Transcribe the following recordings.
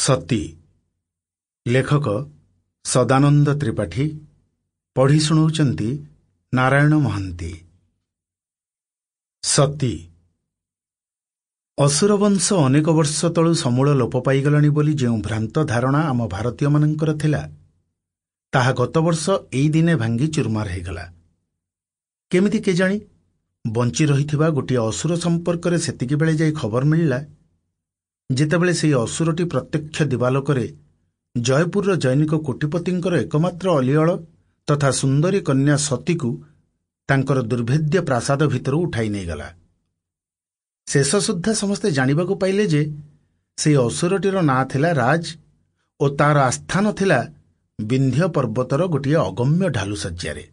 ସତୀ ଲେଖକ ସଦାନନ୍ଦ ତ୍ରିପାଠୀ ପଢ଼ି ଶୁଣାଉଛନ୍ତି ନାରାୟଣ ମହାନ୍ତି। ସତୀ ଅସୁର ବଂଶ ଅନେକ ବର୍ଷ ତଳୁ ସମୂଳ ଲୋପ ପାଇଗଲାଣି ବୋଲି ଯେଉଁ ଭ୍ରାନ୍ତ ଧାରଣା ଆମ ଭାରତୀୟମାନଙ୍କର ଥିଲା, ତାହା ଗତବର୍ଷ ଏଇ ଦିନେ ଭାଙ୍ଗି ଚୁରମାର ହୋଇଗଲା। କେମିତି କେଜାଣି ବଞ୍ଚି ରହିଥିବା ଗୋଟିଏ ଅସୁର ସମ୍ପର୍କରେ ସେତିକିବେଳେ ଯାଇ ଖବର ମିଳିଲା, ଯେତେବେଳେ ସେହି ଅସୁରଟି ପ୍ରତ୍ୟକ୍ଷ ଦିବାଲୋକରେ ଜୟପୁରର ଜୈନିକ କୋଟିପତିଙ୍କର ଏକମାତ୍ର ଅଲିଅଳ ତଥା ସୁନ୍ଦରୀ କନ୍ୟା ସତୀକୁ ତାଙ୍କର ଦୁର୍ଭେଦ୍ୟ ପ୍ରାସାଦ ଭିତରୁ ଉଠାଇ ନେଇଗଲା। ଶେଷ ସୁଦ୍ଧା ସମସ୍ତେ ଜାଣିବାକୁ ପାଇଲେ ଯେ ସେହି ଅସୁରଟିର ନାଁ ଥିଲା ରାଜ ଓ ତାର ଆସ୍ଥାନ ଥିଲା ବିନ୍ଧ୍ୟ ପର୍ବତର ଗୋଟିଏ ଅଗମ୍ୟ ଢାଲୁ ଶଯ୍ୟାରେ।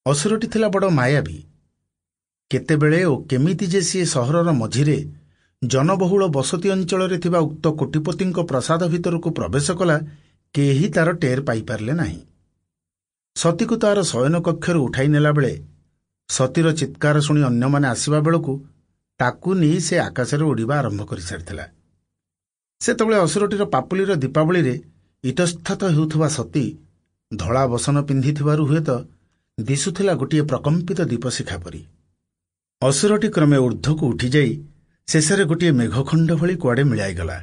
ଅସୁରଟି ଥିଲା ବଡ଼ ମାୟାବୀ। କେତେବେଳେ ଓ କେମିତି ଯେ ସିଏ ସହରର ମଝିରେ ଜନବହୁଳ ବସତି ଅଞ୍ଚଳରେ ଥିବା ଉକ୍ତ କୋଟିପତିଙ୍କ ପ୍ରାସାଦ ଭିତରକୁ ପ୍ରବେଶ କଲା, କେହି ତାର ଟେର ପାଇପାରିଲେ ନାହିଁ। ସତୀକୁ ତାର ଶୟନ କକ୍ଷରୁ ଉଠାଇ ନେଲାବେଳେ ସତୀର ଚିତ୍କାର ଶୁଣି ଅନ୍ୟମାନେ ଆସିବା ବେଳକୁ ତାକୁ ନେଇ ସେ ଆକାଶରେ ଉଡ଼ିବା ଆରମ୍ଭ କରିସାରିଥିଲା। ସେତେବେଳେ ଅସୁରଟିର ପାପୁଲିର ଦୀପାବଳିରେ ଇତସ୍ତତ ହେଉଥିବା ସତୀ ଧଳା ବସନ ପିନ୍ଧିଥିବାରୁ ହୁଏତ ଦିଶୁଥିଲା ଗୋଟିଏ ପ୍ରକମ୍ପିତ ଦୀପଶିଖା ପରି। ଅସୁରଟି କ୍ରମେ ଊର୍ଦ୍ଧ୍ୱକୁ ଉଠିଯାଇ ଶେଷରେ ଗୋଟିଏ ମେଘଖଣ୍ଡ ଭଳି କୁଆଡ଼େ ମିଳାଇଗଲା।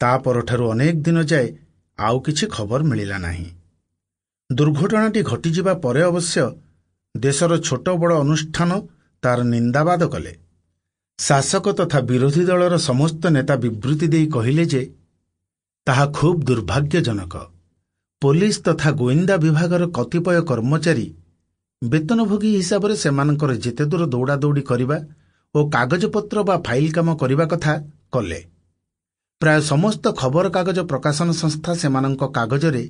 ତା ପରଠାରୁ ଅନେକ ଦିନ ଯାଏ ଆଉ କିଛି ଖବର ମିଳିଲା ନାହିଁ। ଦୁର୍ଘଟଣାଟି ଘଟିଯିବା ପରେ ଅବଶ୍ୟ ଦେଶର ଛୋଟ ବଡ଼ ଅନୁଷ୍ଠାନ ତାର ନିନ୍ଦାବାଦ କଲେ। ଶାସକ ତଥା ବିରୋଧୀ ଦଳର ସମସ୍ତ ନେତା ବିବୃତ୍ତି ଦେଇ କହିଲେ ଯେ ତାହା ଖୁବ୍ ଦୁର୍ଭାଗ୍ୟଜନକ। ପୋଲିସ ତଥା ଗୋଇନ୍ଦା ବିଭାଗର କତିପୟ କର୍ମଚାରୀ ବେତନଭୋଗୀ ହିସାବରେ ସେମାନଙ୍କର ଯେତେ ଦୂର ଦୌଡ଼ାଦୌଡ଼ି କରିବା ଓ କାଗଜପତ୍ର ବା ଫାଇଲ କାମ କରିବା କଥା କଲେ। ପ୍ରାୟ ସମସ୍ତ ଖବରକାଗଜ ପ୍ରକାଶନ ସଂସ୍ଥା ସେମାନଙ୍କ କାଗଜରେ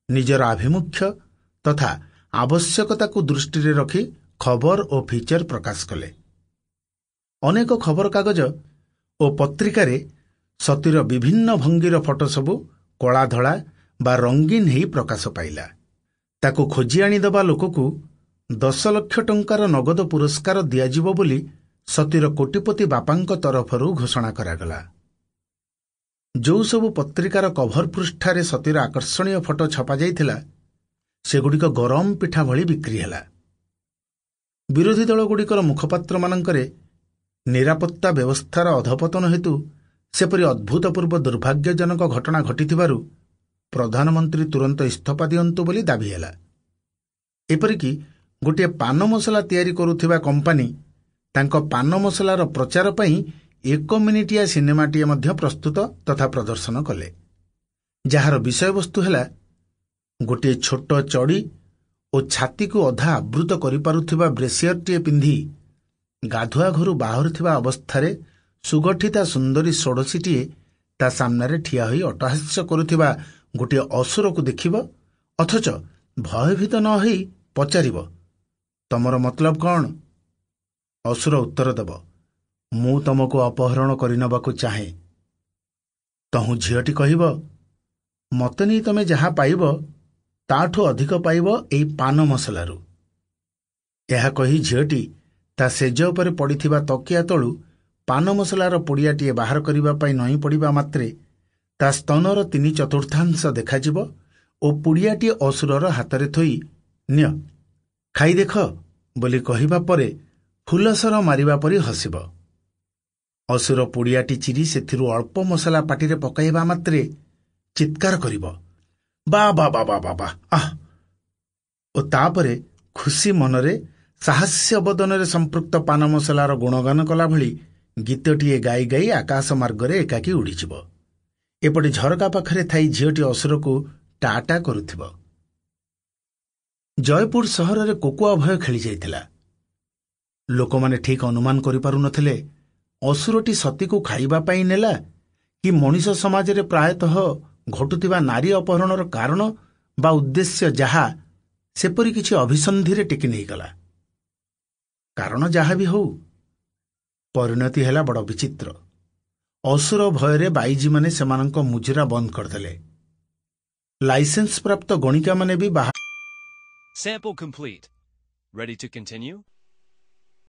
ନିଜର ଆଭିମୁଖ୍ୟ ତଥା ଆବଶ୍ୟକତାକୁ ଦୃଷ୍ଟିରେ ରଖି ଖବର ଓ ଫିଚର ପ୍ରକାଶ କଲେ। ଅନେକ ଖବରକାଗଜ ଓ ପତ୍ରିକାରେ ସତୀର ବିଭିନ୍ନ ଭଙ୍ଗୀର ଫଟୋ ସବୁ କଳା ଧଳା ବା ରଙ୍ଗୀନ ହେଇ ପ୍ରକାଶ ପାଇଲା। ତାକୁ ଖୋଜି ଆଣିଦେବା ଲୋକକୁ 10 ଲକ୍ଷ ଟଙ୍କାର ନଗଦ ପୁରସ୍କାର ଦିଆଯିବ ବୋଲି ସତୀର କୋଟିପତି ବାପାଙ୍କ ତରଫରୁ ଘୋଷଣା କରାଗଲା। ଯେଉଁ ସବୁ ପତ୍ରିକାର କଭର ପୃଷ୍ଠାରେ ସତୀର ଆକର୍ଷଣୀୟ ଫଟୋ ଛପାଯାଇଥିଲା, ସେଗୁଡ଼ିକ ଗରମ ପିଠା ଭଳି ବିକ୍ରି ହେଲା। ବିରୋଧୀ ଦଳଗୁଡ଼ିକର ମୁଖପାତ୍ରମାନଙ୍କରେ ନିରାପତ୍ତା ବ୍ୟବସ୍ଥାର ଅଧପତନ ହେତୁ ସେପରି ଅଦ୍ଭୁତପୂର୍ବ ଦୁର୍ଭାଗ୍ୟଜନକ ଘଟଣା ଘଟିଥିବାରୁ ପ୍ରଧାନମନ୍ତ୍ରୀ ତୁରନ୍ତ ଇସ୍ତଫା ଦିଅନ୍ତୁ ବୋଲି ଦାବି ହେଲା। ଏପରିକି ଗୋଟିଏ ପାନ ମସଲା ତିଆରି କରୁଥିବା କମ୍ପାନୀ ତାଙ୍କ ପାନ ମସଲାର ପ୍ରଚାର ପାଇଁ 1 ମିନିଟିଆ ସିନେମାଟିଏ ମଧ୍ୟ ପ୍ରସ୍ତୁତ ତଥା ପ୍ରଦର୍ଶନ କଲେ, ଯାହାର ବିଷୟବସ୍ତୁ ହେଲା ଗୋଟିଏ ଛୋଟ ଚଡ଼ି ଓ ଛାତିକୁ ଅଧା ଆବୃତ କରିପାରୁଥିବା ବ୍ରେସିୟରଟିଏ ପିନ୍ଧି ଗାଧୁଆ ଘରୁ ବାହାରୁଥିବା ଅବସ୍ଥାରେ ସୁଗଠିତା ସୁନ୍ଦରୀ ଷୋଡ଼ଶୀଟିଏ ତା ସାମ୍ନାରେ ଠିଆ ହୋଇ ଅଟ୍ଟହାସ୍ୟ କରୁଥିବା ଗୋଟିଏ ଅସୁରକୁ ଦେଖିବ, ଅଥଚ ଭୟଭୀତ ନ ହୋଇ ପଚାରିବ, ତମର ମତଲବ କ'ଣ? ଅସୁର ଉତ୍ତର ଦେବ, ମୁଁ ତମକୁ ଅପହରଣ କରିନେବାକୁ ଚାହେଁ। ତହୁଁ ଝିଅଟି କହିବ, ମୋତେ ନେଇ ତମେ ଯାହା ପାଇବ ତାଠୁ ଅଧିକ ପାଇବ ଏଇ ପାନ ମସଲାରୁ। ଏହା କହି ଝିଅଟି ତା ସେଜ ଉପରେ ପଡ଼ିଥିବା ତକିଆ ତଳୁ ପାନ ମସଲାର ପୁଡ଼ିଆଟିଏ ବାହାର କରିବା ପାଇଁ ନଇଁ ପଡ଼ିବା ମାତ୍ରେ ତା ସ୍ତନର 3/4 ଦେଖାଯିବ ଓ ପୁଡ଼ିଆଟିଏ ଅସୁରର ହାତରେ ଥୋଇ ନିଅ ଖାଇ ଦେଖ ବୋଲି କହିବା ପରେ ଫୁଲସର ମାରିବା ପରି ହସିବ। ଅସୁର ପୁଡ଼ିଆଟି ଚିରି ସେଥିରୁ ଅଳ୍ପ ମସଲା ପାଟିରେ ପକାଇବା ମାତ୍ରେ ଚିତ୍କାର କରିବ, ବା ବା ବା ବା ବା ବା ଆହ, ଓ ତାପରେ ଖୁସି ମନରେ ସାହାସ୍ୟ ବଦନରେ ସମ୍ପୃକ୍ତ ପାନ ମସଲାର ଗୁଣଗାନ କଲା ଭଳି ଗୀତଟିଏ ଗାଇ ଗାଇ ଆକାଶ ମାର୍ଗରେ ଏକାକୀ ଉଡ଼ିଯିବ। ଏପଟେ ଝରକା ପାଖରେ ଥାଇ ଝିଅଟି ଅସୁରକୁ ଟା ଟା କରୁଥିବ। ଜୟପୁର ସହରରେ କୋକୁଆ ଭୟ ଖେଳିଯାଇଥିଲା। ଲୋକମାନେ ଠିକ୍ ଅନୁମାନ କରିପାରୁନଥିଲେ ଅସୁରଟି ସତୀକୁ ଖାଇବା ପାଇଁ ନେଲା କି ମଣିଷ ସମାଜରେ ପ୍ରାୟତଃ ଘଟୁଥିବା ନାରୀ ଅପହରଣର କାରଣ ବା ଉଦ୍ଦେଶ୍ୟ ଯାହା ସେପରି କିଛି ଅଭିସନ୍ଧିରେ ଟେକି ନେଇଗଲା। କାରଣ ଯାହା ବି ହଉ, ପରିଣତି ହେଲା ବଡ଼ ବିଚିତ୍ର। ଅସୁର ଭୟରେ ବାଇଜୀମାନେ ସେମାନଙ୍କ ମୁଜୁରା ବନ୍ଦ କରିଦେଲେ। ଲାଇସେନ୍ସ ପ୍ରାପ୍ତ ଗଣିକାମାନେ ବି Sample complete. Ready to continue?